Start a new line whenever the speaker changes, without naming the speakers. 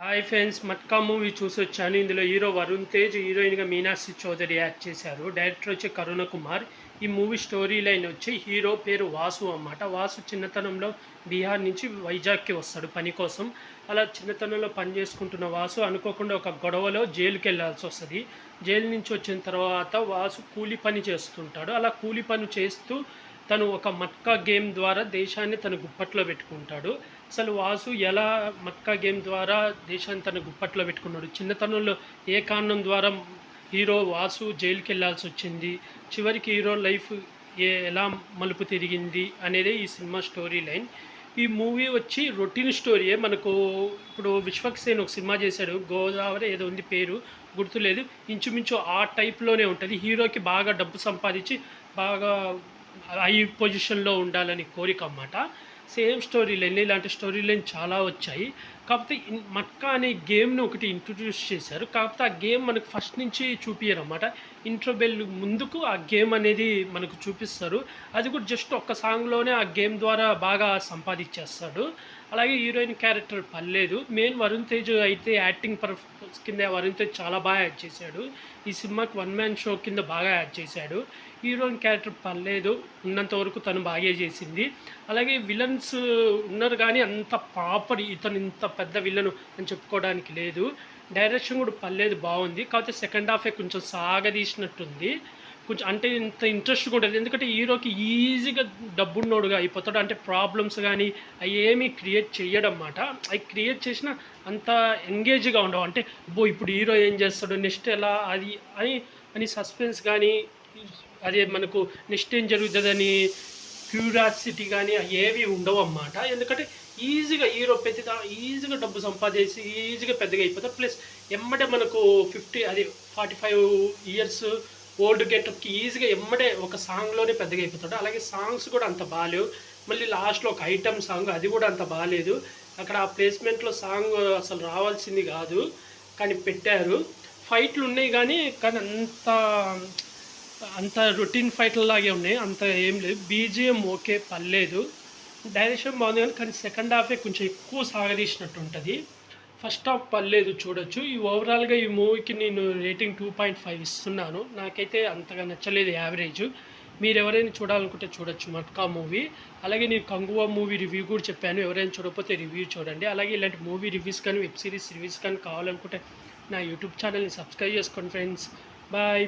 Hi friends, Matka movie చూసొచ్చాను. ఇందులో hero Varun Tej, హీరోయిన్గా మీనాక్షి చౌదరి యాక్ట్ చేశారు. డైరెక్టర్ వచ్చి కరుణ కుమార్. ఈ మూవీ స్టోరీ లైన్ వచ్చి హీరో పేరు వాసు అన్నమాట. వాసు చిన్నతనంలో బీహార్ నుంచి వైజాగ్కి వస్తాడు పని కోసం. అలా చిన్నతనంలో పని చేసుకుంటున్న వాసు అనుకోకుండా ఒక గొడవలో జైలుకి వెళ్ళాల్సి వస్తుంది. జైలు నుంచి వచ్చిన తర్వాత వాసు కూలి పని చేస్తుంటాడు. అలా కూలి పని చేస్తూ తను ఒక మట్కా గేమ్ ద్వారా దేశాన్ని తన గుప్పట్లో పెట్టుకుంటాడు. అసలు వాసు ఎలా మట్కా గేమ్ ద్వారా దేశాన్ని తన గుప్పట్లో పెట్టుకున్నాడు, చిన్నతనంలో ఏ కారణం ద్వారా హీరో వాసు జైలుకి వెళ్ళాల్సి వచ్చింది, చివరికి హీరో లైఫ్ ఎలా మలుపు తిరిగింది అనేది ఈ సినిమా స్టోరీ లైన్. ఈ మూవీ వచ్చి రొటీన్ స్టోరీయే. మనకు ఇప్పుడు విశ్వక్సేన్ ఒక సినిమా చేశాడు, గోదావరి ఏదో ఉంది, పేరు గుర్తులేదు. ఇంచుమించు ఆ టైప్లోనే ఉంటుంది. హీరోకి బాగా డబ్బు సంపాదించి బాగా హై పొజిషన్లో ఉండాలని కోరిక అన్నమాట. సేమ్ స్టోరీ లైన్, ఇలాంటి స్టోరీ లైన్ చాలా వచ్చాయి. కాకపోతే మట్కా అనే గేమ్ని ఒకటి ఇంట్రొడ్యూస్ చేశారు. కాకపోతే ఆ గేమ్ మనకు ఫస్ట్ నుంచి చూపించారు అన్నమాట. ఇంట్రోబెల్ ముందుకు ఆ గేమ్ అనేది మనకు చూపిస్తారు. అది కూడా జస్ట్ ఒక్క సాంగ్లోనే ఆ గేమ్ ద్వారా బాగా సంపాదించేస్తాడు. అలాగే హీరోయిన్ క్యారెక్టర్ పర్లేదు. మెయిన్ వరుణ్ తేజ్ అయితే యాక్టింగ్ పర్ఫార్మెన్స్ కింద వరుణ్ తేజ్ చాలా బాగా యాక్ట్ చేశాడు. ఈ సినిమాకి వన్ మ్యాన్ షో కింద బాగా యాక్ట్ చేశాడు. హీరోయిన్ క్యారెక్టర్ పర్లేదు, ఉన్నంత వరకు తను బాగా చేసింది. అలాగే విలన్స్ ఉన్నారు కానీ అంత ప్రాపర్ ఇతను ఇంత పెద్ద విలను అని చెప్పుకోవడానికి లేదు. డైరెక్షన్ కూడా పర్లేదు, బాగుంది. కాకపోతే సెకండ్ హాఫే కొంచెం సాగదీసినట్టుంది. కొంచెం అంటే ఇంత ఇంట్రెస్ట్గా ఉంటుంది. ఎందుకంటే హీరోకి ఈజీగా డబ్బున్నోడుగా అయిపోతాడు. అంటే ప్రాబ్లమ్స్ కానీ అవి ఏమీ క్రియేట్ చేయడం అన్నమాట. అవి క్రియేట్ చేసినా అంత ఎంగేజ్గా ఉండవు. అంటే ఇప్పుడు హీరో ఏం చేస్తాడు, నెక్స్ట్ ఎలా అది అని సస్పెన్స్ కానీ అదే మనకు నెక్స్ట్ ఏం జరుగుతుందని క్యూరియాసిటీ కానీ ఏవి ఉండవు అన్నమాట. ఎందుకంటే ఈజీగా హీరో ఈజీగా డబ్బు సంపాదించి ఈజీగా పెద్దగా అయిపోతారు. ప్లస్ ఎమ్మటే మనకు 45 ఇయర్స్ ఓల్డ్ గెటప్కి ఈజీగా ఎమ్మటే ఒక సాంగ్లోనే పెద్దగా అయిపోతాడు. అలాగే సాంగ్స్ కూడా అంత బాగాలేవు. మళ్ళీ లాస్ట్లో ఒక ఐటమ్ సాంగ్, అది కూడా అంత బాగాలేదు. అక్కడ ఆ ప్లేస్మెంట్లో సాంగ్ అసలు రావాల్సింది కాదు, కానీ పెట్టారు. ఫైట్లు ఉన్నాయి కానీ అంత రొటీన్ ఫైట్ల లాగే ఉన్నాయి, అంత ఏం లేదు. బీజిఎం ఓకే పర్లేదు, డైరెక్షన్ బాగుంది కానీ సెకండ్ హాఫే కొంచెం ఎక్కువ సాగదీసినట్టు ఉంటుంది. ఫస్ట్ హాఫ్ పర్లేదు, చూడొచ్చు. ఈ ఓవరాల్గా ఈ మూవీకి నేను రేటింగ్ 2.5 ఇస్తున్నాను. నాకైతే అంతగా నచ్చలేదు, యావరేజ్. మీరు ఎవరైనా చూడాలనుకుంటే చూడొచ్చు మట్కా మూవీ. అలాగే నేను కంగువా మూవీ రివ్యూ కూడా చెప్పాను, ఎవరైనా చూడకపోతే రివ్యూ చూడండి. అలాగే ఇలాంటి మూవీ రివ్యూస్ కానీ వెబ్ సిరీస్ రివ్యూస్ కానీ కావాలనుకుంటే నా యూట్యూబ్ ఛానల్ని సబ్స్క్రైబ్ చేసుకోండి ఫ్రెండ్స్. బాయ్.